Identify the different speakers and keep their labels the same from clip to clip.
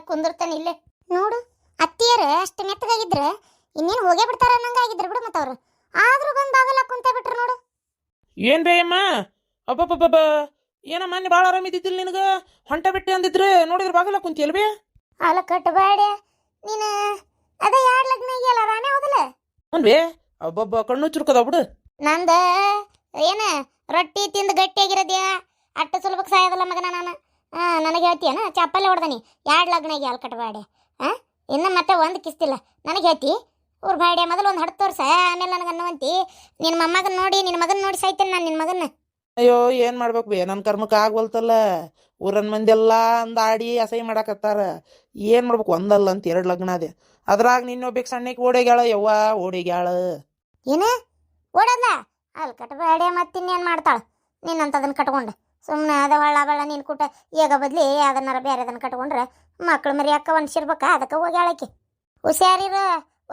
Speaker 1: ಕುಂದಿರ್ತಾನೆ ಇಲ್ಲೇ. ನೋಡು ಅತ್ತಿಯರ ಅಷ್ಟು ಮೆತ್ತಗಾಗಿದ್ರ ಇನ್ನೇನು ಹೋಗೇ ಬಿಡ್ತಾರ ಅನ್ನಂಗಾಗಿದ್ರು ಬಿಡು ಮತ್ತವ್ರು. ಆದ್ರೂ ಬಂದು ಬಾಗಲ ಕುಂತ ಬಿಟ್ರು ನೋಡು.
Speaker 2: ಏನ್ ಬೇ ಅಮ್ಮ, ಅಬ್ಬಬ್ಬಬ್ಬ, ಏನ ಮೊನ್ನೆ ಭಾಳ ಆರಾಮಿದ್ದಿದ್ದಿಲ್ಲ ನಿನಗ, ಹೊಂಟ ಬಿಟ್ಟೆ ಅಂದಿದ್ರೆ ನೋಡಿದ್ರೆ ಬಾಗಲ ಕುಂತಿಯಲ್ ಬೇ.
Speaker 1: ಅಲ್ಲ ಕಟ್ಟಬೇಡ ನೀನು, ಅದ ಯಾರ ಲಗ್ನ ಆಗ್ಯಲ್ಲ ರಾಣೆ ಹೌದಲ್ಲ?
Speaker 2: ಹ್ಞೂ ಬೇ, ಅಬ್ಬಬ್ಬ ಕಣ್ಣು ಚುರುಕದ ಬಿಡು.
Speaker 1: ನಂದ ಏನ ರೊಟ್ಟಿ ತಿಂದು ಗಟ್ಟಿಯಾಗಿರೋದ್ಯಾ ಅಟ್ಟ ಸುಲಭಕ್ಕೆ ಸಾಯೋದಲ್ಲ ಮಗನ ನಾನು. ನನಗೆ ಹೇಳ್ತೀಯನ ಚಪ್ಪಲ್ಲೇ ಹೊಡ್ದಾನಿ ಎರಡು ಲಗ್ನ ಆಗ್ಯಾವ ಅಲ್ ಕಟ್ಟಬೇಡ. ಇನ್ನು ಮತ್ತೆ ಒಂದು ಕಿಸ್ತಿಲ್ಲ ನನಗೆ ಹೇಳ್ತಿ. ಊರ್ ಬಾಡ್ಯ ಮೊದಲು ಒಂದು ಹಡ್ದು ತೋರ್ಸ, ಆಮೇಲೆ ನನಗೆ ಅನ್ನುವಂತಿ ನಿನ್ನ ಮೊಮ್ಮಗನ ನೋಡಿ ನಿನ್ನ ಮಗನ ನೋಡಿ ಸಾಯ್ತೇನೆ ನಾನು ನಿನ್ನ ಮಗನ.
Speaker 2: ಅಯ್ಯೋ ಏನು ಮಾಡ್ಬೇಕು ಬೇ, ನನ್ನ ಕರ್ಮಕ್ಕೆ ಆಗ್ವಲ್ತಲ್ಲ. ಊರನ್ ಮಂದಿ ಎಲ್ಲ ಅಂದಾಡಿ ಅಸಹ್ಯ ಮಾಡಾಕತ್ತಾರ. ಏನು ಮಾಡ್ಬೇಕು, ಒಂದಲ್ಲ ಅಂತ ಎರಡು ಲಗ್ನ ಅದೇ. ಅದ್ರಾಗ ನಿನ್ನೊಬ್ಬಕ್ಕೆ ಸಣ್ಣಕ್ಕೆ ಓಡೇಗ್ಯಾಳ, ಯವ್ವ ಓಡೇಗ್ಯಾಳ.
Speaker 1: ಏನು ಓಡೋದ್ಲ ಅಲ್ಲಿ ಕಟ್ಟಬೇಡ, ಮತ್ತಿನ್ನೇನು ಮಾಡ್ತಾಳೆ ನೀನಂತದನ್ನು ಕಟ್ಕೊಂಡು ಸುಮ್ಮನೆ ಅದ ಹೊಳ್ಳ ಬಳ್ಳ ನೀನು ಕೂಟ ಈಗ ಬದ್ಲಿ ಅದನ್ನಾರ ಬೇರೆ ಅದನ್ನು ಕಟ್ಕೊಂಡ್ರೆ ಮಕ್ಳು ಮರಿ ಅಕ್ಕ ಒನ್ಸಿರ್ಬೇಕ. ಅದಕ್ಕೆ ಹೋಗ್ಯಾಳಕ್ಕೆ ಹುಷಾರಿರು.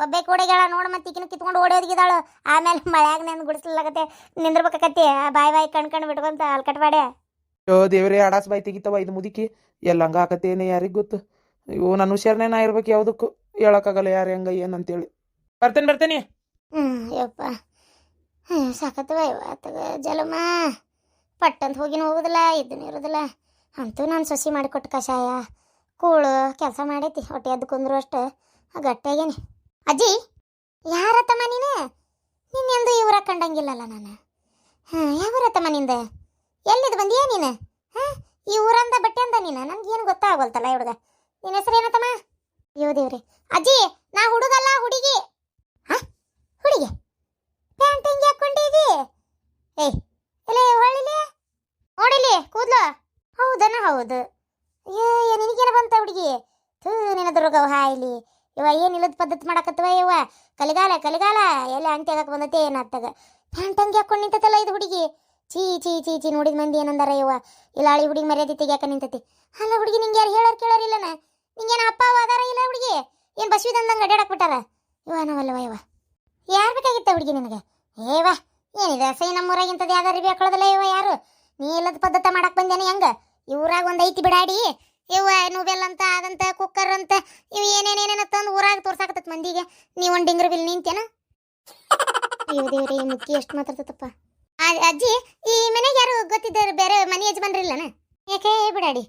Speaker 1: ಒಬ್ಬಕ್ಕೆ ಓಡೇಗ್ಯಾಳ ನೋಡು, ಮತ್ತೆ ಈಗಿನ ಕಿತ್ಕೊಂಡು ಓಡೋದಿದ್ದಾಳು. ಆಮೇಲೆ ಮಳ್ಯಾಗ ನೆಂದು ಗುಡಿಸ್ಲಾಗತ್ತೆ ನಿಂದ್ರಬೇಕತಿ ಬಾಯಿ ಕಣ್ಕಂಡು ಬಿಟ್ಕೊಂತ ಅಲ್ಲಿ ಕಟ್ಟಬೇಡ.
Speaker 2: ಅಯ್ಯೋ ದೇವ್ರೇ, ಅಡಾಸ್ ಬಾಯಿ ತೆಗಿತಾವ ಇದು ಮುದುಕಿ. ಎಲ್ಲ ಹಂಗ ಆಕತ್ತೇನೆ ಯಾರಿಗೆ ಗೊತ್ತು. ಅಯ್ಯೋ ನನ್ನ ಹುಷಾರನೇ ನಾ ಇರ್ಬೇಕು, ಯಾವುದಕ್ಕೂ ಹೇಳೋಕ್ಕಾಗಲ್ಲ ಯಾರು ಹೆಂಗ ಏನಂತೇಳಿ. ಬರ್ತೇನೆ.
Speaker 1: ಯಪ್ಪ ಸಾಕತ್ತವ ಇವತ್ತಗ ಜಲಮ ಪಟ್ಟಂತ ಹೋಗಿನ ಹೋಗುದಿಲ್ಲ, ಇದನ್ನ ಇರೋದಿಲ್ಲ. ಅಂತೂ ನಾನು ಸೊಸಿ ಮಾಡಿಕೊಟ್ಟು ಕಷಾಯ ಕೂಳು ಕೆಲಸ ಮಾಡೈತಿ. ಹೊಟ್ಟೆ ಎದ್ದು ಕುಂದ್ರು ಅಷ್ಟು ಗಟ್ಟಿಯಾಗೇನಿ. ಅಜ್ಜಿ ಯಾರತ್ತಮ್ಮ ನೀನು? ನಿನ್ನೆಂದು ಇವ್ರ ಕಂಡಂಗಿಲ್ಲಲ್ಲ ನಾನು. ಯಾವೂರತ್ತಮ್ಮ ನಿಂದ? ಎಲ್ಲಿದ್ದು ಬಂದಿಯಾ ನೀನು? ಈ ಊರಂದ ಬಟ್ಟೆ ಅಂದ ನೀನು? ನನಗೇನು ಗೊತ್ತಾಗಲ್ತಲ್ಲ ಹುಡುಗ. ನಿನ್ನ ಹೆಸರು ಏನತ್ತಮ್ಮ? ಅಯ್ಯೋ ದೇವ್ರಿ. ಅಜ್ಜಿ ನಾ ಹುಡುಗಲ್ಲ ಹುಡುಗಿ. ಹುಡುಗಿ ಪ್ಯಾಂಟ್ ಹಿಂಗೆ ಹಾಕೊಂಡಿದ್ದಿ? ಏಯ್ ಇಲ್ಲ ಹೊಳ್ಳಿಲಿ ನೋಡಿಲಿ ಕೂದ್ಲು. ಹೌದನ? ಹೌದು. ಅಯ್ಯೋ ನಿನಗೇನ ಬಂತ ಹುಡುಗಿ? ಥೂ ನಿನ್ನ ದುರ್ಗವ ಹಾಯ್ಲಿ. ಇವ ಏನಿಲ್ಲದ ಪದ್ಧತಿ ಮಾಡಕತ್ತವ ಇವ. ಕಲಿಗಾಲ ಎಲ್ಲಿ ಅಂಟಿ ಆಗಕ್ಕೆ ಬಂದತೆ ಏನಾಗ್ತಾಗ ಪ್ಯಾಂಟ್ ಹಂಗೆ ಹಾಕೊಂಡು ನಿಂತೈತಲ್ಲ ಇದು ಹುಡುಗಿ. ಚೀ ಚೀ ಚೀ ಚೀ ನೋಡಿದ ಮಂದಿ ಏನಂದಾರ ಇವ. ಇಲ್ಲ ಹಳಿ ಹುಡುಗಿ ಮರ್ಯಾದೆ ತೆಗಿಯಾಕ ನಿಂತೈತಿ. ಅಲ್ಲ ಹುಡುಗಿ ನಿಂಗೆ ಯಾರು ಹೇಳೋರು ಕೇಳೋರಿಲ್ಲನ? ನಿಂಗೇನು ಅಪ್ಪ ಅದಾರ ಇಲ್ಲ ಹುಡುಗಿ? ಏನು ಬಸವಿದಂದಂಗೆ ಅಡ್ಡಾಡಕ್ ಬಿಟ್ಟಾರ ಇವ ನಾವಲ್ಲವ ಇವ. ಯಾರು ಬೇಕಾಗಿತ್ತ ಹುಡುಗಿ ನಿನಗೆ? ಏವಾ ಏನಿದೆ ಸೈ ನಮ್ಮೂರಾಗಿಂತದ್ದು ಯಾವ್ದಾರು ಬೇಕಾಳದಲ್ಲ ಇವ ಯಾರು? ನೀ ಇಲ್ಲದ ಪದ್ಧತಿ ಮಾಡಕ್ಕೆ ಬಂದೇನೆ ಹೆಂಗೆ? ಇವ್ರಾಗ ಒಂದು ಐತಿ ಬಿಡಾಡಿ ಇವ ನೂಬೆಲ್ ಅಂತ ಅದಂತ ಕುಕ್ಕರ್ ಅಂತ ಇವು ಏನೇನೇನೇನ ತಂದು ಊರಾಗ ತೋರ್ಸಾಕತ್ತ ಮಂದಿಗೆ. ನೀವು ಒಂದು ಡಿಂಗ್ರ ಬಿಲ್ ನಿಂತೇನ? ಅಯ್ಯೋ ದೇವ್ರಿ ಮುಕ್ಕಿ ಎಷ್ಟು ಮಾತಾಡ್ತಪ್ಪ. ಅಜ್ಜಿ ಈ ಮನೆಗೆ ಯಾರು ಗೊತ್ತಿದ್ದಾರೆ ಬೇರೆ ಮನೆ ಯಜಮಾನ್ರಿಲ್ಲನ? ಯಾಕೆ ಬಿಡಾಡಿ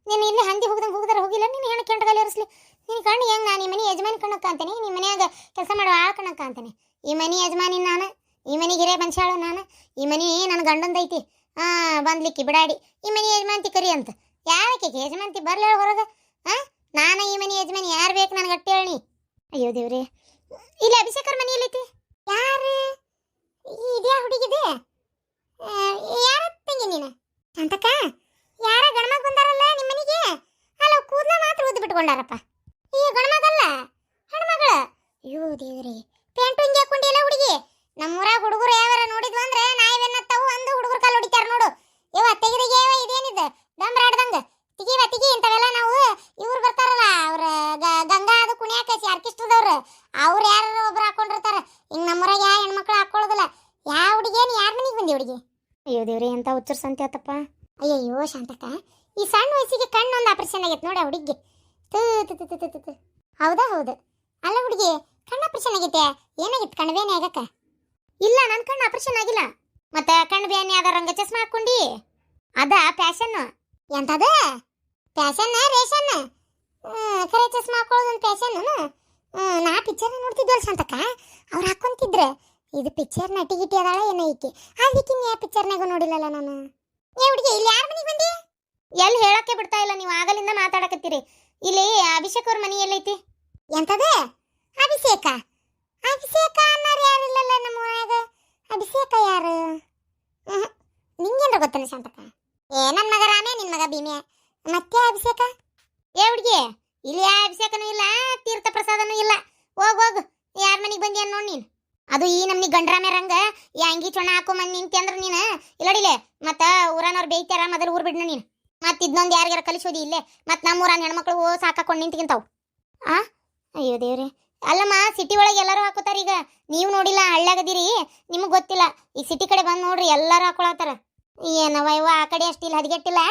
Speaker 1: ನೀನು ಇಲ್ಲಿ ಹಂದಿ ಹೋಗಿಲ್ಲ ನೀನು ಹೆಣ್ಣು ಕೆಂಟಗಾಲಿ ಇರಿಸ್ಲಿ. ನೀನು ಕಣ್ಣು ಹೆಂಗೆ? ನಾನು ಈ ಮನೆ ಯಜಮಾನಿ ಕಣ್ಣಕ್ಕೆ ಅಂತೇನೆ, ನಿಮ್ಮ ಮನೆಯಾಗ ಕೆಲಸ ಮಾಡೋ ಆಳ ಕಣ್ಣಕ್ಕೆ ಅಂತೇನೆ. ಈ ಮನೆ ಯಜಮಾನಿ ನಾನು, ಈ ಮನೆಗೆ ಹಿರೇ ಮನುಷ್ಯಾಳು ನಾನು. ಈ ಮನೆ ನನ್ನ ಗಂಡಂದೈತಿ. ಬಂದ್ಲಿಕ್ಕಿ ಬಿಡಾಡಿ ಈ ಮನೆ ಯಜಮಾನ್ತಿ ಕರಿ ಅಂತ. ಯಾಕೆ ಯಜಮಾನ್ತಿ ಬರ್ಲಿ ಹೊರಗೆ? ನಾನು ಈ ಮನೆ ಯಜಮಾನಿ ಯಾರು ಬೇಕು ನನಗೆ ಅಟ್ಟೆ ಹೇಳಿ. ಅಯ್ಯೋ ದೇವ್ರಿ, ಇಲ್ಲಿ ಅಭಿಷೇಕರ ಮನೆ ಎಲ್ಲೈತಿ? ಯಾರು ಇದ್ಯಾ ಹುಡುಗಿದೆ? ಯಾರ ತಂಗಿ ನೀನು? ಅಂತಕ್ಕ ಯಾರ ಗಣಮಗ ಬಂದಾರಲ್ಲ ನಿಮ್ಮ ಮನೆಗೆ? ಅಲ್ಲ ಕೂದಲ ಮಾತ್ರ ಉದ್ದು ಬಿಟ್ಕೊಂಡಾರಪ್ಪ. ಈ ಗಣಮಗಲ್ಲ ಹೆಣ್ಮಗಳ. ಅಯ್ಯೋ ದೇವ್ರಿ, ಪ್ಯಾಂಟು ಹಿಂಗೆ ಹಾಕೊಂಡಿಲ್ಲ ಹುಡುಗಿ. ನಮ್ಮೂರಾಗ ಹುಡುಗರು ಯಾವಾರ ನೋಡಿದ್ವು ಅಂದ್ರೆ ನಾಯಿವೆನ್ನತ್ತವು ಅಂದು ಹುಡುಗರು ಕಾಲು ಹೊಡಿತಾರ ನೋಡು. ಇವ ತೆಗಿದಿಗೆ ಇದೇನಿದೆ ಡಂಬ್ರಾಡ್ದಂಗ ತಿಗಿ ಇಂಥವೆಲ್ಲ ನಾವು ಇವ್ರು ಬರ್ತಾರಲ್ಲ ಅವ್ರ ಗಂಗಾ ಅದು ಕುಣಿಯಾಕ ಆರ್ಕೆಸ್ಟ್ರದವ್ರು ಅವ್ರು ಯಾರು ಒಬ್ರು ಹಾಕೊಂಡಿರ್ತಾರ. ಹಿಂಗೆ ನಮ್ಮೂರಾಗ ಯಾವ ಹೆಣ್ಮಕ್ಳು ಹಾಕೊಳ್ಳೋದಿಲ್ಲ. ಯಾವ ಹುಡುಗೇನು ಯಾರ ಮನೆಗೆ ಬಂದಿ ಹುಡುಗಿ? ಅಯ್ಯೋ ದೇವ್ರಿ ಎಂತ ಹುಚ್ಚರ್ ಸಂತೆ ಆತಪ್ಪ. ಅಯ್ಯಯ್ಯೋ ಶಾಂತಕ್ಕ, ಈ ಸಣ್ಣ ವಯಸ್ಸಿಗೆ ಕಣ್ಣೊಂದು ಆಪರೇಷನ್ ಆಗೈತೆ ನೋಡಿ ಆ ಹುಡುಗಿಗೆ. ಹೌದಾ? ಹೌದು. ಅಲ್ಲ ಹುಡುಗಿ ಕಣ್ಣು ಆಪರೇಷನ್ ಆಗೈತೆ? ಏನಾಗಿತ್ತು? ಕಣ್ಣು ಬೇನೆ ಆಗಕ್ಕ? ಇಲ್ಲ ನನ್ನ ಕಣ್ಣು ಆಪರೇಷನ್ ಆಗಿಲ್ಲ. ಮತ್ತೆ ಕಣ್ಣು ಬೇನೆ ಆದ ರಂಗ ಚಸ್ಮಾ ಹಾಕೊಂಡಿ ಅದ ಫ್ಯಾಷನ್. ಎಂತದ ಫ್ಯಾಷನ್ ರೇಷನ್? ಕರೆ ಚಸ್ಮಾ ಹಾಕೊಳ್ಳೋದೊಂದು ಫ್ಯಾಷನ್. ನಾ ಪಿಕ್ಚರ್ ನೋಡ್ತಿದ್ವಲ್ಲ ಶಾಂತಕ್ಕ, ಅವ್ರು ಹಾಕೊಂತಿದ್ರೆ ಇದು ಪಿಕ್ಚರ್ ನಟಿ ಗಿಟಿ ಅದಾಳ ಏನೋ ಈಕೆ. ಅದಕ್ಕೆ ಯಾವ ಪಿಕ್ಚರ್ನಾಗ ನೋಡಿಲ್ಲಲ್ಲ ನಾನು. ಏ ಹುಡುಗಿ ಇಲ್ಲಿ ಯಾರ ಮನೆಗೆ ಬಂದಿ? ಎಲ್ಲಿ ಹೇಳಕ್ಕೆ ಬಿಡ್ತಾ ಇಲ್ಲ ನೀವು, ಆಗಲಿಂದ ಮಾತಾಡಕತ್ತೀರಿ. ಇಲ್ಲಿ ಅಭಿಷೇಕ್ ಅವ್ರ ಮನೆ ಎಲ್ಲೈತಿ? ಎಂತದ ಅಭಿಷೇಕ? ಅಭಿಷೇಕ ಅನ್ನೋರು ಯಾರಿಲ್ಲಲ್ಲ ನಮ್ಮ ಊರಾಗ. ಅಭಿಷೇಕ ಯಾರು? ನಿಂಗೇನ್ರ ಗೊತ್ತಲ್ಲ ಶಾಂತಕ್ಕ? ನನ್ನ ಮಗ ರಾಮೇ, ನಿನ್ನ ಮಗ ಭೀಮೆ, ಮತ್ತೆ ಅಭಿಷೇಕ? ಏ ಹುಡುಗಿ ಇಲ್ಲಿ ಯಾವ ಅಭಿಷೇಕನೂ ಇಲ್ಲ, ತೀರ್ಥ ಪ್ರಸಾದನೂ ಇಲ್ಲ. ಹೋಗು ಯಾರ ಮನೆಗೆ ಬಂದಿ ಅನ್ನೋ ನೀನು. ಅದು ಈ ನಮ್ನಿ ಗಂಡ್ರಾಮೆ ರಂಗ ಈ ಅಂಗಿ ಚೊಣ ಹಾಕೊಂಬಂದು ನಿಂತಿ ಅಂದ್ರೆ ನೀನು ಇಲ್ಲಡಿಲೆ ಮತ್ತೆ ಊರನವ್ರು ಬೇಯ್ತಾರ. ಮೊದಲು ಊರು ಬಿಡ್ನ ನೀನು. ಮತ್ತೆ ಇದನ್ನೊಂದು ಯಾರಿಗಾರ ಕಲಿಸೋದಿ ಇಲ್ಲೇ. ಮತ್ತೆ ನಮ್ಮ ಊರನ್ನ ಹೆಣ್ಮಕ್ಳು ಸಾಕಾಕೊಂಡು ನಿಂತ್ಕಿಂತಾವು. ಅಯ್ಯೋ ದೇವ್ರಿ. ಅಲ್ಲಮ್ಮ ಸಿಟಿ ಒಳಗೆ ಎಲ್ಲರೂ ಹಾಕೋತಾರ. ಈಗ ನೀವು ನೋಡಿಲ್ಲ, ಹಳ್ಳ್ಯಾಗದಿರಿ, ನಿಮಗೆ ಗೊತ್ತಿಲ್ಲ. ಈ ಸಿಟಿ ಕಡೆ ಬಂದು ನೋಡ್ರಿ ಎಲ್ಲರೂ ಹಾಕೊಳತ್ತಾರ. ಏನವ ಇವ ಆ ಕಡೆ ಅಷ್ಟಿಲ್ಲ ಹದಗೆಟ್ಟಿಲ್ಲ,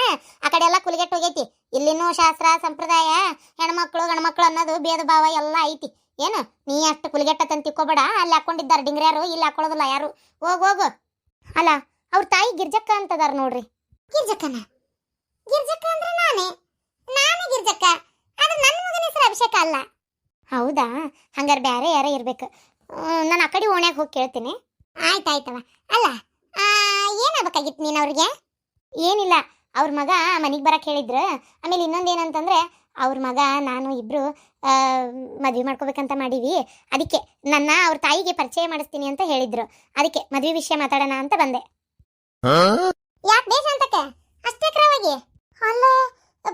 Speaker 1: ಆ ಕಡೆ ಎಲ್ಲ ಕುಲಿಗೆಟ್ಟು ಹೋಗೈತಿ. ಇಲ್ಲಿನೂ ಶಾಸ್ತ್ರ ಸಂಪ್ರದಾಯ ಹೆಣ್ಮಕ್ಳು ಗಂಡ್ಮಕ್ಳು ಅನ್ನೋದು ಭೇದ ಭಾವ ಎಲ್ಲ ಐತಿ. ಏನು ನೀ ಅಷ್ಟು ಕುಲಿಗೆಟ್ಟತಂತ ತಿಕ್ಕೋಬೇಡ. ಅಲ್ಲಿ ಹಾಕೊಂಡಿದ್ದಾರೆ ಡಿಂಗ್ರ್ಯಾರು, ಇಲ್ಲಿ ಹಾಕೊಳ್ಳೋದಿಲ್ಲ ಯಾರು. ಹೋಗು. ಅಲ್ಲ ಅವ್ರ ತಾಯಿ ಗಿರ್ಜಕ್ಕ ಅಂತದಾರ ನೋಡ್ರಿ. ಗಿರ್ಜಕ್ಕನ? ಗಿರ್ಜಕ್ಕ ಅಂದ್ರೆ ನಾನೇ ಗಿರ್ಜಕ್ಕ. ಅದು ನನ್ನ ಮಗನ ಹೆಸರು ಅಭಿಷೇಕ ಅಲ್ಲ. ಹೌದಾ? ಹಂಗಾರೆ ಬ್ಯಾರೆ ಯಾರೇ ಇರ್ಬೇಕು. ನಾನು ಆ ಕಡೆ ಓಣ್ಯಾಗ ಹೋಗಿ ಕೇಳ್ತೀನಿ. ಆಯ್ತಾಯ್ತವ. ಅಲ್ಲ ಏನಾಗಬೇಕಾಗಿತ್ತು ನೀನು ಅವ್ರಿಗೆ? ಏನಿಲ್ಲ, ಅವ್ರ ಮಗ ಮನೆಗೆ ಬರಕ್ಕೆ ಹೇಳಿದ್ರು. ಆಮೇಲೆ ಇನ್ನೊಂದು ಏನಂತಂದ್ರೆ ಅವ್ರ ಮಗ ನಾನು ಇಬ್ರು ಮದ್ವೆ ಮಾಡ್ಕೋಬೇಕಂತ ಮಾಡೀವಿ. ಅದಕ್ಕೆ ನನ್ನ ಅವ್ರ ತಾಯಿಗೆ ಪರಿಚಯ ಮಾಡಿಸ್ತೀನಿ ಅಂತ ಹೇಳಿದ್ರು. ಅದಕ್ಕೆ ಮದ್ವೆ ವಿಷಯ ಮಾತಾಡೋಣ ಅಂತ ಬಂದೆ. ಯಾಕೆ ಬೇಷ ಅಂತಕ್ಕೆ ಅಷ್ಟೇ ಕ್ರವಾಗಿ? ಅಲ್ಲ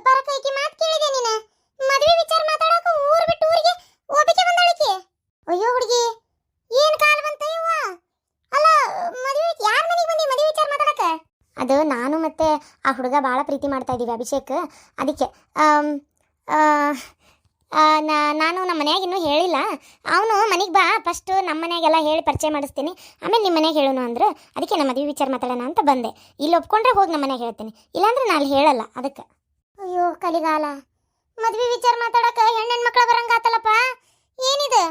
Speaker 1: ಬರಕೈಕಿ ಮಾತು ಕೇಳಿದೆ ನೀನು. ಮದ್ವೆ ವಿಚಾರ ಮಾತಾಡೋಕೆ ಊರು ಬಿಟ್ಟು ಊರಿಗೆ ಹೋಗಕ್ಕೆ ಬಂದಾಳಿಕೆ. ಅಯ್ಯೋ ಹುಡುಗಿ, ಏನ್ ಕಾಲ ಬಂತ ಇವ್ವ? ಅಲ್ಲ ಮದ್ವೆ ಯಾರ ಮನೆಗೆ ಬಂದಿ ಮದ್ವೆ ವಿಚಾರ ಮಾತಾಡಕ? ಅದು ನಾನು ಮತ್ತೆ ಆ ಹುಡುಗ ಭಾಳ ಪ್ರೀತಿ ಮಾಡ್ತಾ ಇದೀವಿ ಅಭಿಷೇಕ್. ಅದಕ್ಕೆ ನಾನು ನಮ್ಮ ಮನ್ಯಾಗ ಇನ್ನೂ ಹೇಳಿಲ್ಲ. ಅವನು ಮನೆಗೆ ಬಾ ಫಸ್ಟ್, ನಮ್ಮ ಮನ್ಯಾಗೆಲ್ಲ ಹೇಳಿ ಪರಿಚಯ ಮಾಡಿಸ್ತೀನಿ, ಆಮೇಲೆ ನಿಮ್ಮ ಮನ್ಯಾಗ ಹೇಳೋಣ ಅಂದ್ರೆ ಅದಕ್ಕೆ ನಮ್ಮ ಮದುವೆ ವಿಚಾರ ಮಾತಾಡೋಣ ಅಂತ ಬಂದೆ. ಇಲ್ಲಿ ಒಪ್ಕೊಂಡ್ರೆ ಹೋಗಿ ನಮ್ಮ ಮನ್ಯಾಗ ಹೇಳ್ತೀನಿ, ಇಲ್ಲಾಂದ್ರೆ ನಾನು ಹೇಳಲ್ಲ ಅದಕ್ಕೆ. ಅಯ್ಯೋ ಕಲಿಗಾಲ, ಮದುವೆ ವಿಚಾರ ಮಾತಾಡಕ ಹೆಣ್ಣು ಮಕ್ಳ ಬರಂಗಾತಲ್ಲಪ್ಪ. ಏನಿದು?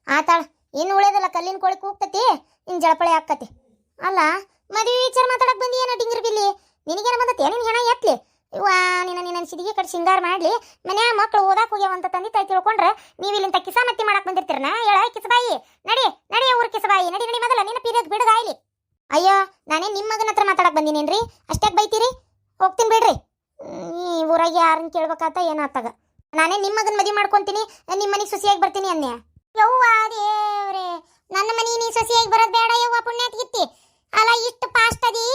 Speaker 1: ಆತಾಳ, ಇನ್ನು ಉಳಿಯೋದಲ್ಲ, ಕಲ್ಲಿನ ಕೋಳಿ ಕೂಗ್ತತಿ, ಇನ್ನು ಜಳಪಳೆ ಹಾಕತಿ. ಅಲ್ಲ ಮದುವೆ ವಿಚಾರ ಮಾತಾಡಕ್ ಬಂದಿ ಏನೋ ಡಿಂಗ್ರ ಬಿಲ್ಲಿ, ನಿನಗೇನು ಬಂದತ್ತೆ? ನಿನ್ನ ಹೆಣ ಎತ್ಲಿ ವಾ, ನಿನ್ನ ಸಿಡಿಗೆ ಕಡೆ ಸಿಂಗಾರ ಮಾಡ್ಲಿ, ಮನ್ಯಾಗ ಮಕ್ಳು ಓದಾಕ್ ಹೋಗ್ಯಾವಂತ ತಂದೆ ತಾಯಿ ತಿಳ್ಕೊಂಡ್ರೆ ನೀವು ಇಲ್ಲಿಂದ ಕಿಸಾಮತ್ತಿ ಮಾಡಕ್ ಬಂದಿರ್ತೀರನ? ಹೇಳ ಕಿಸಬಾಯಿ, ನಡಿ ಊರ್ ಕಿಸಬಾಯಿ, ನಡಿ ಮೊದಲ ನಿನ್ನ ಪೀರಿಯದ್ ಬಿಡದಾಯ್ಲಿ. ಅಯ್ಯೋ, ನಾನೇ ನಿಮ್ಮ ಮಗನ ಹತ್ರ ಮಾತಾಡಕ್ ಬಂದಿನೇನ್ರಿ? ಅಷ್ಟಾಕ್ ಬೈತೀರಿ? ಹೋಗ್ತೀನಿ ಬಿಡ್ರಿ. ಈ ಊರಾಗ ಯಾರನ್ನ ಕೇಳ್ಬೇಕಾತ ಏನಾತಾಗ? ನಾನೇ ನಿಮ್ಮ ಮಗನ ಮದುವೆ ಮಾಡ್ಕೊಂತೀನಿ, ನಿಮ್ಮ ಮನೆಗೆ ಸೊಸಿಯಾಗಿ ಬರ್ತೀನಿ ಅನ್ಯ. ಯವ್ವ ದೇವ್ರೆ, ನನ್ನ ಮನೆ ನೀ ಸೊಸಿಯಾಗಿ ಬರೋದು ಬೇಡ ಯವ್ವ, ಪುಣ್ಯಾತ್ಗಿತ್ತಿ. ಅಲ್ಲ ಇಷ್ಟು ಫಾಸ್ಟ್ ಅದಿ,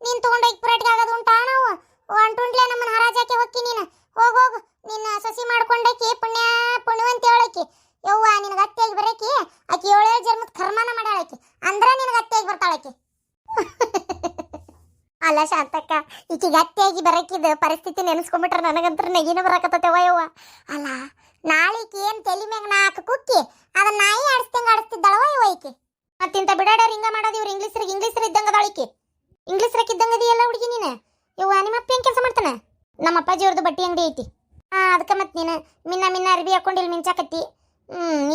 Speaker 1: ನೀನ್ ತಗೊಂಡೋಗಿ ಪುರಾಟಿಗೆ ಆಗೋದು ಉಂಟಾ? ನಾವು ಒಂಟುಂಟ್ಲೆ ನಮ್ಮನ್ನ ಹರಾಜಾಕೆ ಹೋಗಿ ನೀನು ಹೋಗು. ನಿನ್ನ ಸಸಿ ಮಾಡ್ಕೊಂಡಾಕಿ ಪುಣ್ಯವಂತ ಹೇಳಕಿ. ಯವ್ವ ನಿನಗೆ ಅತ್ತೆಯಾಗಿ ಬರಕಿ, ಆಕಿ 7 ಜನ್ಮದ ಕರ್ಮನ ಮಾಡ್ಯಾಳಕಿ, ಅಂದ್ರ ನಿನಗೆ ಅತ್ತೆಯಾಗಿ ಬರ್ತಾಳಕಿ. ಅಲ್ಲ ಶಾಂತಕ್ಕ, ಈಕಿಗೆ ಅತ್ತೆಯಾಗಿ ಬರಕಿದ ಪರಿಸ್ಥಿತಿ ನೆನೆಸ್ಕೊಂಡ್ಬಿಟ್ರೆ ನನಗಂತ್ರ ನೆಗಿನ ಬರಕತ್ತವ ಯವ್ವ. ಅಲ್ಲ ನಾಳಿಕಿ ಏನ್ ತಲೆ ಮ್ಯಾಗ 4 ಕುಕ್ಕಿ ಅದನ್ನ ನಾಯಿ ಆಡಿಸ್ದಂಗ ಆಡಿಸ್ತಿದ್ದಾಳವ ಯವ್ವ ಈಕಿ. ಮತ್ತಿಂತ ಬಿಡಾಡ ರಿಂಗ ಮಾಡೋದು ಇವ್ರು ಇಂಗ್ಲೀಷರ್ ಇದ್ದಂಗ ಅದಾಳಿಕಿ. ಇಂಗ್ಲೀಷರಕ್ಕೆ ಇದ್ದಂಗ ಅದೆಯಲ್ಲ ಹುಡುಗಿ ನೀನು. ಯವ್ವ ನಿಮ್ಮಪ್ಪ ಏನ್ ಕೆಲಸ ಮಾಡ್ತಾನೆ? ನಮ್ಮ ಅಪ್ಪಾಜಿ ಅವ್ರದ್ದು ಬಟ್ಟೆ ಅಂಗಡಿ ಐತಿ. ಅದಕ್ಕೆ ಮತ್ತೆ ನೀನು ಮಿನ್ನ ಅರ್ಬಿ ಹಾಕೊಂಡು ಇಲ್ಲಿ ಮಿಂಚಾಕತ್ತಿ.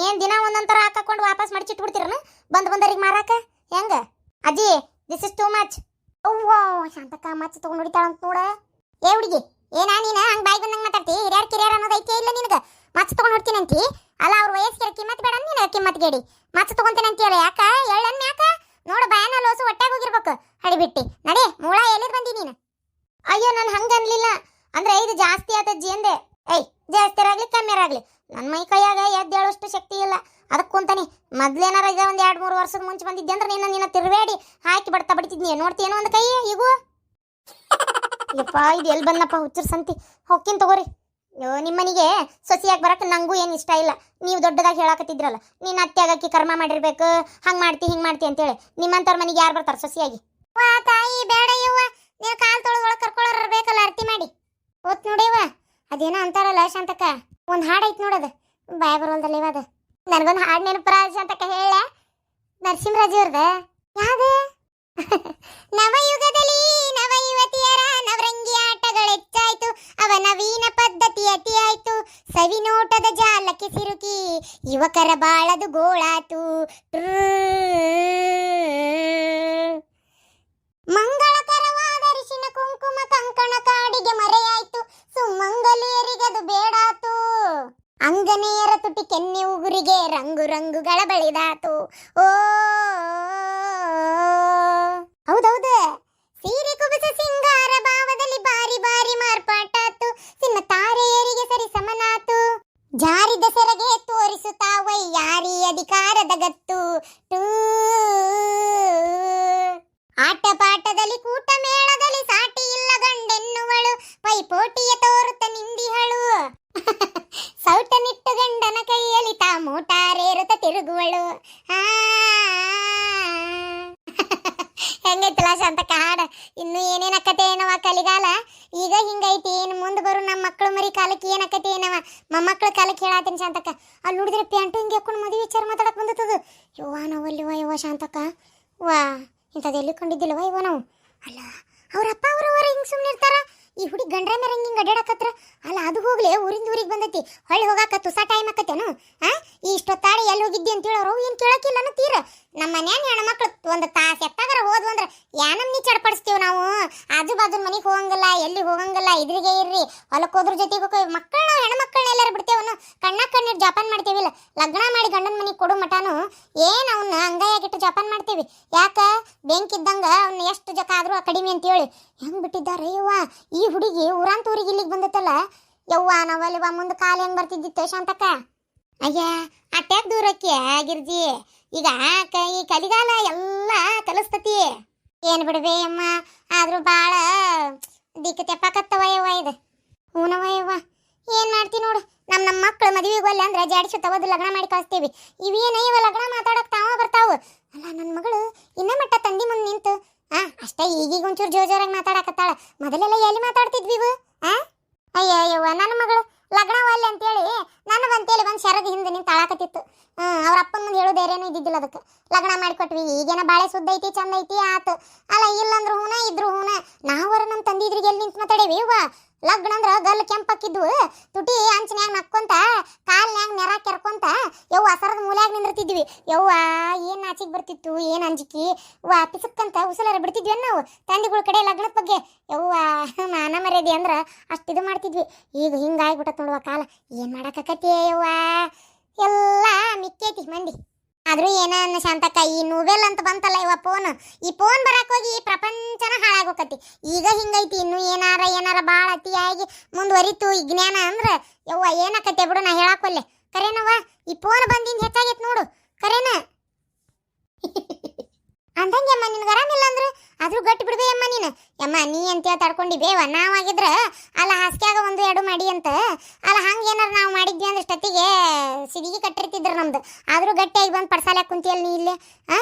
Speaker 1: ಏನ್ ದಿನ ಒಂದೊಂಥರ ಹಾಕೊಂಡು ವಾಪಸ್ ಮಡಿಚಿಟ್ಬಿಡ್ತೀರನ ಬಂದರಿಗೆ ಮಾರಾಕ? ಹೆಂಗ ಅಜ್ಜಿ, ದಿಸ್ ಇಸ್ ಟೂ ಮಚ್. ಅವ್ವ ಶಾಂತಕ್ಕ ಮಚ್ಚ ತಗೊಂಡು ಹೊಡಿತಾಳ ಅಂತ ನೋಡ. ಏ ಹುಡುಗಿ, ಏನ ನೀನ ಹಂಗ ಬಾಯಿ ಬಂದಂಗ ಮಾತಾಡ್ತಿ? ಹಿರಿಯರ್ ಅನ್ನೋದು ಐತೆ ಇಲ್ಲ ನಿನಗ? ಮಚ್ಚ ತಗೊಂಡು ಹೊಡ್ತೀನಂತಿ? ಅಲ್ಲ ಅವ್ರ ವಯಸ್ಸಿಗೆ ಕಿಮ್ಮತ್ ಬೇಡ ನೀನು, ಕಿಮ್ಮತ್ ಗೇಡಿ ಮಚ್ಚ ತಗೊಂತೇನೆ ಅಂತೀಯಲ್ಲ, ಯಾಕ ಎಳ್ಳನ್ ಯಾಕ? ನೋಡು ಬಾಯನ ಲೋಸು ಹೊಟ್ಟಾಗ ಹೋಗಿರ್ಬೇಕು ಹಡಿಬಿಟ್ಟಿ. ನಡಿ ಮೂಳ ಎಲ್ಲಿದ್ ಬಂದಿ ನೀನು? ಅಯ್ಯೋ ನಾನು ಹಂಗ ಅನ್ಲಿಲ್ಲ, ಅಂದ್ರೆ ಇದು ಜಾಸ್ತಿ ಆತಜ್ಜಿ ಅಂದೆ. ಏಯ್ ಜಾಸ್ತಿ ಇರಾಗ್ಲಿ ಕಮ್ಮಿ ಇರಾಗ್ಲಿ ನನ್ನ ಮೈ ಕೈಯಾಗ ಎದ್ದೇಳೋಷ್ಟು ಶಕ್ತಿ ಇಲ್ಲ, ಅದಕ್ಕೆ ಕುಂತಾನಿ. ಮೊದ್ಲೇನಾರ ಈಗ ಒಂದ್ 2-3 ವರ್ಷದ ಮುಂಚೆ ಬಂದಿದ್ದೆ ಅಂದ್ರೆ ನಿನ್ನ ತಿರ್ವೇಡಿ ಹಾಕಿ ಬಡ್ತಾ ಬಡಿತಿದ್ನಿ. ನೋಡ್ತೀನೋ ಒಂದು ಕೈ ಈಗೂ. ಯಪ್ಪ ಇದು ಎಲ್ಲಿ ಬಂದಪ್ಪ ಹುಚ್ಚರ್ ಸಂತಿ. ಹೋಗ್ತೀನಿ ತಗೋರಿ. ನಿಮ್ಮನಿಗೆ ಸೊಸಿಯಾಗಿ ಬರಕ್ಕೆ ನಂಗೂ ಏನು ಇಷ್ಟ ಇಲ್ಲ. ನೀವು ದೊಡ್ಡದಾಗಿ ಹೇಳಾಕತ್ತಿದ್ರಲ್ಲ, ನೀನು ಅತ್ತೆಯಾಗಕ್ಕಿ ಕರ್ಮ ಮಾಡಿರ್ಬೇಕು, ಹಂಗೆ ಮಾಡ್ತಿ ಹಿಂಗೆ ಮಾಡ್ತಿ ಅಂತೇಳಿ. ನಿಮ್ಮಂಥವ್ರ ಮನೆಗೆ ಯಾರು ಬರ್ತಾರೆ ಸೊಸಿಯಾಗಿ? ವಾ ತಾಯಿ ಬೇಡ ಯವ್ವ, ನೀವು ಕಾಲು ತೊಳೆದೊಳಗೆ ಕರ್ಕೊಳ್ಳೋರು ಬೇಕಲ್ಲ, ಅರ್ತಿ ಮಾಡಿ ಓತ್ ನೋಡಿವ. ಅದೇನೋ ಅಂತಾರಲ್ಲ ಶಾಂತಕ್ಕ, ಒಂದು ಹಾಡು ಐತಿ ನೋಡೋದು, ಬಾಯ ಬರೋಲ್ದಲ್ಲ ಇವಾಗ. ನನಗೊಂದು ಹಾಡು ನೆನಪರ ಶಾಂತಕ್ಕ ಹೇಳ. ನರಸಿಂಹರಾಜ್ ಅವ್ರದ ಯಾವ್ದು? ನವಯುಗದಲ್ಲಿ ನವಯುವತಿಯರ ನವರಂಗಿ ಆಟಗಳೆಚ್ಚಾಯ್ತು, ಅವ ನವೀನ ಪದ್ಧತಿ ಅತಿಯಾಯ್ತು, ಸವಿನೋಟದ ಜಾಲಕ್ಕೆ ಸಿರುಕಿ ಯುವಕರ ಬಾಳದು ಗೋಳಾತು. ಮಂಗಳಕರವಾದ ರಿಶಿನ ಕುಂಕುಮ ಕಂಕಣ ಕಾಡಿಗೆ ಮರೆಯಾಯ್ತು, ಸುಮಂಗಲಿಯರಿಗದು ಬೇಡಾತು, ಅಂಗನೆಯರ ತುಟಿ ಕೆನ್ನೆ ಉಗುರಿಗೆ ರಂಗು ರಂಗುಗಳ ಬಳಿದಾತು. ಓ ಹೌದೌದು, ಸೀರೆ ಕುಬಸ ಸಿಂಗಾರ ಭಾವದಲ್ಲಿ ಬಾರಿ ಬಾರಿ ಮಾರ್ಪಾಟಾತು, ಸಿನ್ನ ತಾರೆಯರಿಗೆ ಸರಿ ಸಮನಾತು, ಜಾರಿದ ಸೆರಗೆ ತೋರಿಸುತ್ತಾ ವೈಯಾರಿ ಅಧಿಕಾರದ ಗತ್ತು. ಆಟ ಪಾಠದಲ್ಲಿ ಕೂಟ ಮೇಳದಲ್ಲಿ ಸಾಟಿ ಇಲ್ಲ ಗಂಡೆನ್ನುವಳು, ಪೈಪೋಟಿಯ ತೋರುತ್ತ ನಿಂದಿಹಳು, ಸೌಟನಿಟ್ಟು ಗಂಡನ ಕೈಯಲ್ಲಿ ತಾ ಮೋಟಾರೇರುತ್ತ ತಿರುಗುವಳು. ಹೆಂಗೈತಲ್ಲ ಶಾಂತಕ್ಕ ಹಾಡ? ಇನ್ನು ಏನೇನಕ್ಕತೆ ಏನವ ಕಲಿಗಾಲ ಈಗ ಹಿಂಗೈತಿ. ಏನು ಮುಂದೆ ಬರು ನಮ್ಮ ಮಕ್ಕಳು ಮರಿ ಕಾಲಕ್ಕೆ ಏನಕ್ಕತೆ ಏನವ ಮೊಮ್ಮಕ್ಕಳ ಕಾಲಕ್ಕೆ ಹೇಳಾತೀನಿ ಶಾಂತಕ್ಕ. ಅಲ್ಲಿ ನೋಡಿದ್ರೆ ಪ್ಯಾಂಟು ಹಿಂಗೆ ಹಾಕೊಂಡು ಮದುವೆ ವಿಚಾರ ಮಾತಾಡಕ್ ಬಂದತ್ತದು. ಯವ್ವ ನಾವಲ್ಲಿವ ಯವ್ವ ಶಾಂತಕ್ಕ, ವಾ ಇಂಥದ್ದು ಎಲ್ಲಿ ಕೊಂಡಿದ್ದಿಲ್ಲವ ಇವ ನಾವು. ಅಲ್ಲ ಅವ್ರ ಅಪ್ಪ ಅವ್ರವ್ರ ಹಿಂಗ್ ಸುಮ್ಮನೆ ಇರ್ತಾರ. ಈ ಹುಡುಗಿ ಗಂಡ್ರ ಮೇಲೆ ಹಿಂಗೆ ಅಡ್ಡಾಡಕತ್ರ. ಅಲ್ಲ ಅದು ಹೋಗ್ಲಿ, ಊರಿಂದ ಊರಿಗೆ ಬಂದೈತಿ, ಹೊಳ್ಳಿ ಹೋಗಾಕ ತುಸ ಟೈಮ್ ಆಕತ್ತೇನು? ಇಷ್ಟೊತ್ತಾಡಿ ಎಲ್ಲಿ ಹೋಗಿದ್ದಿ ಅಂತ ಹೇಳೋರು ಏನು ಕೇಳಕ್ಕಿಲ್ಲ ತೀರ. ನಮ್ಮ ಮನ್ಯಾನ ಹೆಣ್ಮಕ್ಳು ಒಂದು ತಾಸು ಎತ್ತಾಗರ ಹೋದ್ವು ಅಂದ್ರೆ ಯಾನಮ್ನಿ ಚಡ್ಪಡಿಸ್ತೀವಿ ನಾವು. ಆಜು ಬಾಜು ಮನೆಗೆ ಹೋಗಂಗಿಲ್ಲ, ಎಲ್ಲಿ ಹೋಗಂಗಿಲ್ಲ, ಇದ್ರಿಗೆ ಇರ್ರಿ, ಹೊಲಕ್ಕೆ ಹೋದ್ರ ಜೊತೆಗೆ ಹೋಗಿ ಮಕ್ಕಳನ್ನ ಹೆಣ್ಮಕ್ಳನ್ನ ಎಲ್ಲಾರು ಬಿಡ್ತೇವನು, ಕಣ್ಣೀರು ಜಪಾನ್ ಮಾಡ್ತೇವಿಲ್ಲ. ಲಗ್ನ ಮಾಡಿ ಗಂಡನ ಮನೆಗೆ ಕೊಡು ಮಟಾನು ಏನು ಅವನ್ನ ಅಂಗೈಯಾಗಿಟ್ಟು ಜಪಾನ್ ಮಾಡ್ತೇವಿ. ಯಾಕ ಬೆಂಕಿದ್ದಂಗ ಅವ್ನ ಎಷ್ಟು ಜಕ ಆದ್ರೂ ಕಡಿಮೆ ಅಂತೇಳಿ ಹೆಂಗ್ ಬಿಟ್ಟಿದ್ದಾರೆ ಯವ್ವ. ಈ ಹುಡುಗಿ ಊರಂತ ಊರಿಗೆ ಇಲ್ಲಿಗೆ ಬಂದೈತಲ್ಲ ಯವ್ವ, ನಾವಲ್ಲಿವ ಮುಂದೆ ಕಾಲು ಹೆಂಗ್ ಬರ್ತಿದ್ದಿತ್ತು ಶಾಂತಕ್ಕ. ಅಯ್ಯ ಅಟ್ಯಾಕ್ ದೂರಕ್ಕೆ ಗಿರ್ಜಿ, ಈಗ ಈ ಕಲಿಗಾಲ ಎಲ್ಲ ಕಲಿಸ್ತತಿ. ಏನು ಬಿಡ್ಬೇ ಅಮ್ಮ, ಆದ್ರೂ ಭಾಳ ದಿಕ್ಕ ತೆಪ್ಪಾಕತ್ತವ ಯವ್ವ ಇದು. ಹೂನವ ಯವ್ವ, ಏನು ಮಾಡ್ತಿ ನೋಡು. ನಮ್ಮ ಮಕ್ಕಳು ಮದುವೆಗೆ ಒಲ್ಲೆ ಅಂದ್ರೆ ಜಾಡಿಸು ತಗೋದು ಲಗ್ನ ಮಾಡಿ ಕಳಿಸ್ತೀವಿ. ಇವೇನ ಇವ ಲಗ್ನ ಮಾತಾಡಕ್ ತಾವ ಬರ್ತಾವು. ಅಲ್ಲ ನನ್ನ ಮಗಳು ಇನ್ನ ಮಟ್ಟ ತಂದಿ ಮುಂದೆ ನಿಂತು ಅಷ್ಟೇ ಈಗೀಗ ಒಂಚೂರು ಜೋರಾಗಿ ಮಾತಾಡಕತ್ತಾಳ. ಮೊದಲೆಲ್ಲ ಎಲ್ಲಿ ಮಾತಾಡ್ತಿದ್ವಿ ಇವು? ಅಯ್ಯವ್ವ, ನನ್ನ ಮಗಳು ಲಗ್ನ ಒಲ್ಲೆ ಅಂತೇಳಿ ನನಗಂತೇಳಿ ಒಂದು ಶರಗ ಹಿಂದೆ ನಿಂತು ತಾಳಕತ್ತಿತ್ತು. ಅವ್ರ ಅಪ್ಪನ ಮುಂದೆ ಹೇಳೋ ಧೈರ್ಯನೂ ಇದ್ದಿದ್ದಿಲ್ಲ ಅದಕ್ಕೆ. ಲಗ್ನ ಮಾಡಿಕೊಟ್ವಿ, ಈಗೇನ ಬಾಳೆ ಸುದ್ದ ಐತಿ, ಚಂದ ಐತಿ ಆತು. ಅಲ್ಲ ಇಲ್ಲಂದ್ರು ಹೂನ ಇದ್ರು ಹೂನ. ನಾವರ ನಮ್ಮ ತಂದಿದ್ರಿಗೆ ಎಲ್ಲಿ ನಿಂತು ಮಾತಾಡೇವಿ ಇವ. ಲಗ್ನ ಅಂದ್ರ ಗಲ್ಲು ಕೆಂಪಕ್ಕಿದ್ವು, ತುಟಿ ಅಂಚಿನ್ಯಾಗ ನಕ್ಕೊಂತ, ಕಾಲ್ನ್ಯಾಗ ನೆರ ಕೆರ್ಕೊಂತ ಯವ್ವ ಹಸರದ ಮೂಲ್ಯಾಗ ನಿಂದಿರ್ತಿದ್ವಿ. ಯವ್ವ ಏನು ನಾಚಿಗೆ ಬರ್ತಿತ್ತು, ಏನು ಅಂಜಿಕಿ ಪಿಸಕ್ಕಂತ ಉಸಲಾರ ಬಿಡ್ತಿದ್ವಿ ನಾವು ತಂದಿಗಳ ಕಡೆ ಲಗ್ನದ ಬಗ್ಗೆ. ಯವ್ವ ಮಾನ ಮರ್ಯಾದೆ ಅಂದ್ರೆ ಅಷ್ಟು ಇದು ಮಾಡ್ತಿದ್ವಿ. ಈಗ ಹಿಂಗಾಗ್ಬಿಟ್ಟತ್ ನೋಡುವ ಕಾಲ. ಏನು ಮಾಡಾಕತ್ತಿ ಯವ್ವ, ಎಲ್ಲ ಮಿಕ್ಕೈತಿ ಮಂದಿ. ಆದ್ರೂ ಏನ ಅನ್ನ ಶಾಂತಕ್ಕ, ಈ ನೋವೆಲ್ ಅಂತ ಬಂತಲ್ಲ ಇವ ಫೋನ್, ಈ ಫೋನ್ ಬರಕ್ ಹೋಗಿ ಈ ಪ್ರಪಂಚನ ಹಾಳಾಗೋಕತಿ. ಈಗ ಹಿಂಗೈತಿ, ಇನ್ನು ಏನಾರ ಭಾಳ ಅತಿಯಾಗಿ ಮುಂದುವರಿತು ಈ ಜ್ಞಾನ ಅಂದ್ರೆ ಯವ್ವ ಏನಾಕತ್ತೆ ಬಿಡು, ನಾ ಹೇಳಾಕೊಲ್ಲೆ. ಕರೇನವ್ವ, ಈ ಫೋನ್ ಬಂದಿಂದ ಹೆಚ್ಚಾಗೈತೆ ನೋಡು. ಕರೇನ ಅಂದಂಗೆ ಅಮ್ಮ, ನಿನ್ಗೆ ಆರಾಮಿಲ್ಲ ಅಂದ್ರೆ ಆದ್ರೂ ಗಟ್ಟಿ ಬಿಡ್ಬೇ ಅಮ್ಮ ನೀನು. ಯಮ್ಮ ನೀ ಅಂತೇಳಿ ತಡ್ಕೊಂಡಿ ಬೇವ. ನಾವಾಗಿದ್ರೆ ಅಲ್ಲ ಹಾಸ್ಕ್ಯಾಗ ಒಂದು ಎರಡು ಮಾಡಿ ಅಂತ ಅಲ್ಲ ಹಂಗೆ ಏನಾರು ನಾವು ಮಾಡಿದ್ವಿ ಅಂದ್ರೆ ಸ್ಟತ್ತಿಗೆ ಸಿಡಿಗೆ ಕಟ್ಟಿರ್ತಿದ್ರು ನಮ್ದು. ಆದ್ರೂ ಗಟ್ಟಿಯಾಗಿ ಬಂದು ಪಡ್ಸಾಲೆ ಕುಂತಿಯಲ್ಲ ನೀ ಇಲ್ಲೇ.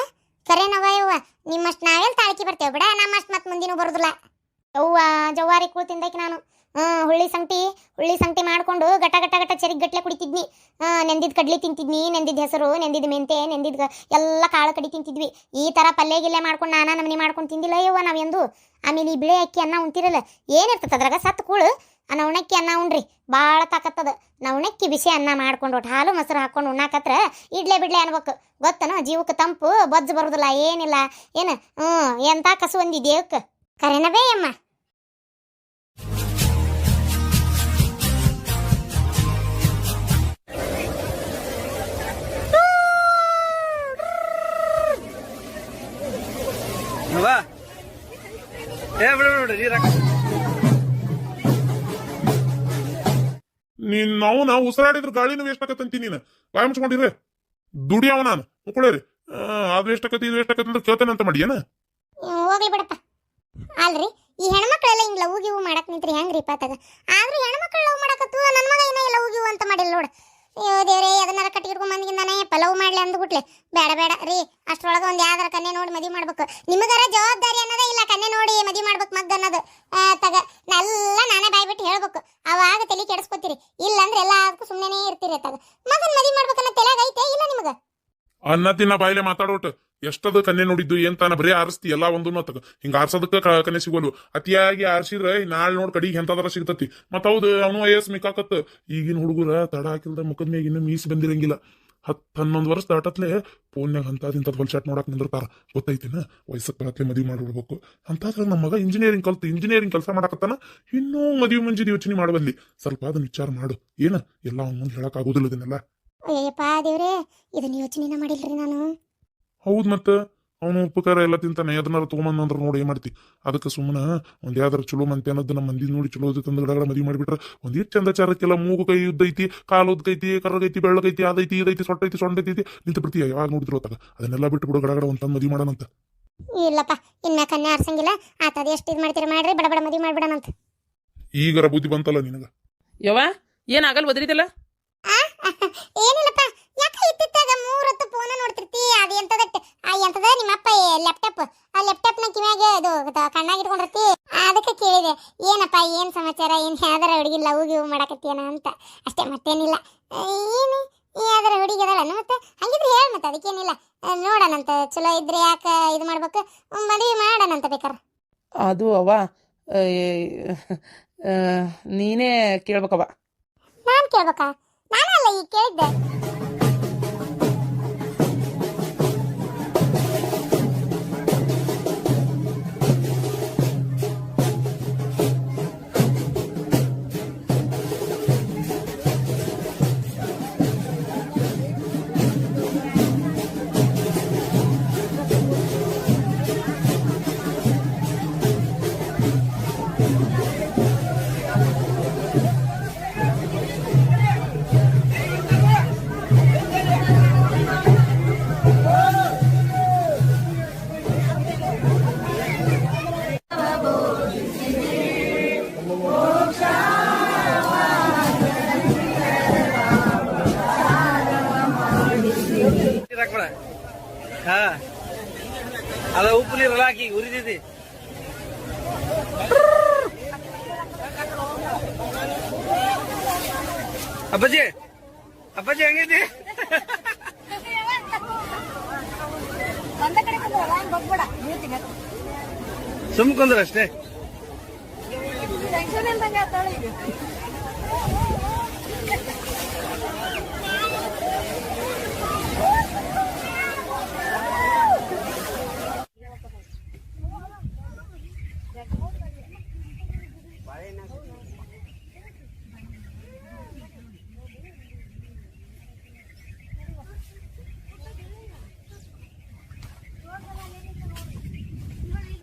Speaker 1: ಕರೇನವ್ವ ಯವ್ವ, ನಿಮ್ಮಷ್ಟು ನಾವೆಲ್ಲಿ ತಾಳ್ಕಿ ಬರ್ತೇವೆ ಬಿಡ, ನಮ್ಮಷ್ಟು ಮತ್ತೆ ಮುಂದಿನೂ ಬರೋದಿಲ್ಲ. ಯವ್ವ ಜವಾರಿ ಕೂಳು ತಿಂದೈತಿ ನಾನು. ಹುಳ್ಳಿ ಸಂಗಟಿ ಮಾಡ್ಕೊಂಡು ಗಟ ಗಟ ಗಟ ಚೆರಿಗಟ್ಲೆ ಕುಡಿತಿದ್ನಿ. ನೆಂದಿದ್ ಕಡ್ಲಿ ತಿಂತಿದ್ನಿ, ನೆಂದಿದ್ ಹೆಸರು, ನೆಂದಿದ್ ಮೆಂತೆ, ನೆಂದಿದ್ ಎಲ್ಲ ಕಾಳು ಕಡಿ ತಿಂತಿದ್ವಿ. ಈ ಥರ ಪಲ್ಯ ಗಿಲ್ಲೆ ಮಾಡ್ಕೊಂಡು ನಾನಾ ನಮನಿ ಮಾಡ್ಕೊಂಡು ತಿಂದಿಲ್ಲ ಯವ್ವ ನಾವೆಂದು. ಆಮೇಲೆ ಈ ಬಿಳೆ ಅಕ್ಕಿ ಅನ್ನ ಉಣ್ತಿರಲ್ಲ, ಏನಿರ್ತದೆ ಅದ್ರಾಗ ಸತ್ತು ಕೂಳು. ನವಣಕ್ಕಿ ಅನ್ನ ಉಣ್ರಿ, ಭಾಳ ತಾಕತ್ತದ. ನವಣಕ್ಕಿ ಬಿಸಿ ಅನ್ನ ಮಾಡ್ಕೊಂಡು ಒಟ್ಟು ಹಾಲು ಮೊಸರು ಹಾಕೊಂಡು ಉಣ್ಣಾಕತ್ರ ಇಡ್ಲೆ ಬಿಡ್ಲೆ ಅನ್ಬೇಕು. ಗೊತ್ತನ, ಜೀವಕ್ಕೆ ತಂಪು, ಬಜ್ಜು ಬರೋದಿಲ್ಲ, ಏನಿಲ್ಲ. ಏನು ಎಂಥ ಕಸು ಒಂದಿ ದೇವಕ್ಕೆ. ಕರೆನ ಬೇ ಅಮ್ಮ.
Speaker 3: ನೀನ್ ನಾವು ಉಸಿರಾಡಿದ್ರ ಗಾಳಿನೂ ವೇಸ್ಟ್ ಆಕತ್ತಂತಿ. ನೀನು ಬಾಯ್ ಮುಚ್ಕೊಂಡಿರ್ರಿ, ದುಡಿಯವ ನಾನು ಮುಕ್ಕೊಳ್ಳೇರಿ. ಅದು ವೇಸ್ಟ್ ಆಕತಿ ಇದು ವೇಸ್ಟ್ ಆಕತಿ ಅಂದ್ರೆ ಕೇಳ್ತೇನೆ ಅಂತ ಮಾಡಿ ಏನ?
Speaker 1: ಹೋಗ್ಲಿ ಬಿಡಪ್ಪ. ಅಲ್ರಿ ಈ ಹೆಣ್ಮಕ್ಳೆಲ್ಲ ಹಿಂಗ್ ಲವ್ ಗಿವ್ ಮಾಡಕ್ ನಿಂತ್ರಿ ಹೆಂಗ್ರಿ ಪಾತಾಗ? ಆದ್ರೂ ಹೆಣ್ಮಕ್ಳು ಲವ್ ಮಾಡಕತ್ತು, ನನ್ನ ಮಗ ಏನ ಲವ್ ಗಿವ್ ಅಂತ ಮಾಡಿಲ್ಲ ನೋಡು. ಅಯ್ಯೋ ದೇವ್ರೇ, ಅದನ್ನೆಲ್ಲ ಕಟ್ಟಿಟ್ಕೊಂಡ್ ಬಂದಿಂದಾನೆ ಪಲವ್ ಮಾಡ್ಲಿ ಅಂದ್ಬಿಟ್ಲೆ. ಬೇಡ ರೀ, ಅಷ್ಟ್ರೊಳಗೆ ಒಂದು ಯಾವ್ದಾರ ಕನ್ಯೆ ನೋಡಿ ಮದುವೆ ಮಾಡ್ಬೇಕು. ನಿಮಗಾರ ಜವಾಬ್ದಾರಿ ಅನ್ನೋದೇ ಇಲ್ಲ, ಕನ್ಯೆ ನೋಡಿ ಮದುವೆ ಮಾಡ್ಬೇಕು ಮಗ್ಗ ಅನ್ನೋದು. ತಗ ಎಲ್ಲ ನಾನೇ ಬಾಯ್ಬಿಟ್ಟು ಹೇಳ್ಬೇಕು, ಅವಾಗ ತಲೆ ಕೆಡಿಸ್ಕೊತೀರಿ. ಇಲ್ಲಂದ್ರೆ ಎಲ್ಲದಕ್ಕೂ ಸುಮ್ಮನೆ ಇರ್ತೀರಿ. ತಗ ಮಗನ್ ಮದುವೆ ಮಾಡ್ಬೇಕನ್ನ ತಲೆಯಾಗ ಐತೆ ಇಲ್ಲ ನಿಮಗ?
Speaker 3: ಅನ್ನ ತಿನ್ನ ಬಾಯಿಲೆ ಮಾತಾಡೋಟ್ ಎಷ್ಟದ ಕನ್ನೆ ನೋಡಿದ್ದು ಏನ್ ತಾನ ಬರೀ ಆರಿಸ್ತಿ ಎಲ್ಲ ಒಂದು ತಗ. ಹಿಂಗ ಆರ್ಸೋದಕ್ಕ ಕನ್ನೆ ಸಿಗೋಲ್ವು. ಅತಿಯಾಗಿ ಆರ್ಸಿದ್ರೆ ನಾಳೆ ನೋಡ್ ಕಡಿಗೆ ಎಂತದಾರ ಸಿಗ್ತತಿ. ಮತ್ತ ಹೌದು ಅವನು ವಯಸ್ಸು ಮಿಕ್ಕಾಕತ್. ಈಗಿನ ಹುಡುಗರ ತಡ ಹಾಕಿಲ್ದ ಮುಖದ ಮ್ಯಾಗ ಇನ್ನೂ ಮೀಸ್ ಬಂದಿರಂಗಿಲ್ಲ. 10-11 ವರ್ಷ ದಾಟತ್ಲೆ ಫೋನ್ಯಾಗ ಅಂತದಿಂತದ್ ಹೊಲ್ಸಾಟ್ ನೋಡಕ್ ನಿಂದಿರ್ತಾರ. ಗೊತ್ತೈತಿನ? ವಯಸ್ಸಕ್ಕೆ ಬರತ್ಲೆ ಮದುವೆ ಮಾಡಿಬಿಡ್ಬೇಕು ಅಂತಾದ್ರೆ ನಮ್ಮ ಮಗ ಇಂಜಿನಿಯರಿಂಗ್ ಕೆಲಸ ಮಾಡಕತ್ತಾನ. ಇನ್ನೂ ಮದುವೆ ಮುಂಜಿದ ಯೋಚನೆ ಮಾಡಬಲ್ಲಿ. ಸ್ವಲ್ಪ ಅದನ್ನ ವಿಚಾರ ಮಾಡು. ಏನ ಎಲ್ಲ ಅವ್ನ ಮುಂದೆ ಹೇಳಕ್ ಆಗೋದಿಲ್ಲ ಇದನ್ನೆಲ್ಲ.
Speaker 1: ಅಯ್ಯಪ್ಪ ದೇವ್ರೇ, ಇದನ್ನ ಯೋಚನೆನ ಮಾಡಿಲ್ರಿ ನಾನು.
Speaker 3: ಹೌದ್ ಮತ್ತ ಅವನು ಉಪಕಾರ ಎಲ್ಲ ತಿಂತಾನೆ. ಅದನ್ನಾರ ತಗೊಂಬಂದ್ರೆ ನೋಡಿ ಏನ್ ಮಾಡ್ತಿ? ಅದಕ್ಕೆ ಸುಮ್ಮನೆ ಒಂದ್ ಯಾವ್ದಾರ ಚಲೋ ಮಂತೆ ಅನ್ನೋದು ನಮ್ಮ ಮಂದಿ ನೋಡಿ ಚಲೋ ತಂದು ಗಡಗಡ ಮದುವೆ ಮಾಡಿಬಿಟ್ರೆ ಒಂದಿಟ್ಟು ಚಂದಚಾರಕ್ಕೆಲ್ಲ ಮೂಗು ಕೈ ಉದ್ದೈತಿ, ಕಾಲು ಉದ್ದೈತಿ, ಕರ್ರಗೈತಿ, ಬೆಳ್ಳಗೈತಿ, ಅದೈತಿ ಇದೈತಿ, ಸೊಟ್ಟೈತಿ, ಸೊಂಡೈತಿ ನಿಂತು ಬಿಡ್ತೀಯ. ಯಾವಾಗ ನೋಡಿದ್ರು ಹೊತ್ತಾಗ ಅದನ್ನೆಲ್ಲ ಬಿಟ್ಟು ಬಿಡು, ಗಡಗಡ ಒಂದ್ ತಂದು ಮದುವೆ ಮಾಡೋಣಂತ.
Speaker 1: ಇಲ್ಲಪ್ಪ, ಇನ್ನ ಕನ್ಯೆ ಆರ್ಸಂಗಿಲ್ಲ. ಆತದ ಎಷ್ಟು ಇದು ಮಾಡ್ತೀರಿ ಮಾಡ್ರಿ, ಬಡ ಮದುವೆ ಮಾಡ್ಬಿಡಣಂತ.
Speaker 3: ಈಗರ ಬುದ್ಧಿ ಬಂತಲ್ಲ ನಿನಗ.
Speaker 2: ಯವ್ವ ಏನಾಗಲ್ ಒದರಿದಲ್ಲ?
Speaker 1: ಏನಿಲ್ಲಪ್ಪ, ಯಾಕೆ ಇತ್ತಿತ್ತಾಗ 3 ಹೊತ್ತು ಫೋನ್ ನೋಡ್ತಿರ್ತಿ. ಅದು ಎಂತದಟ್ಟು ಎಂತದ ನಿಮ್ಮಪ್ಪ ಲ್ಯಾಪ್ಟಾಪ್, ಆ ಲ್ಯಾಪ್ಟಾಪ್ನ ಕಿವ್ಯಾಗ ಇದು ಕಣ್ಣಾಗ ಇಟ್ಕೊಂಡಿರ್ತಿ. ಅದಕ್ಕೆ ಕೇಳಿದೆ, ಏನಪ್ಪ ಏನ್ ಸಮಾಚಾರ, ಏನ್ ಯಾವ್ದಾರ ಹುಡುಗಿ ಲವ್ ಗಿವ್ ಮಾಡಕತ್ತೀನ ಅಂತ ಅಷ್ಟೇ, ಮತ್ತೇನಿಲ್ಲ. ಏನು ಯಾವ್ದಾರ ಹುಡುಗಿ ಅದಲ್ಲ ಮತ್ತೆ ಹಂಗಿದ್ರೆ ಹೇಳ, ಮತ್ತೆ ಅದಕ್ಕೇನಿಲ್ಲ. ನೋಡೋಣಂತ, ಚಲೋ ಇದ್ರೆ ಯಾಕೆ ಇದು ಮಾಡ್ಬೇಕು, ಮದುವೆ ಮಾಡೋಣಂತ ಬೇಕಾರೆ.
Speaker 2: ಅದು ಅವ್ವ ನೀನೇ ಕೇಳ್ಬೇಕವ್ವ.
Speaker 1: ನಾನು ಕೇಳ್ಬೇಕಾ? ನಾನಲ್ಲ ಈಗ ಕೇಳಿದ್ದೆ.
Speaker 4: ಹಾ ಅದ ಉಪ್ಪು ನೀರಲ್ಲ ಹಾಕಿ ಉರಿದೈತಿ. ಅಪ್ಪಾಜಿ ಅಪ್ಪಾಜಿ ಹೆಂಗೈತಿ? ಸುಮ್ ಕುಂದ್ರ ಅಷ್ಟೇ.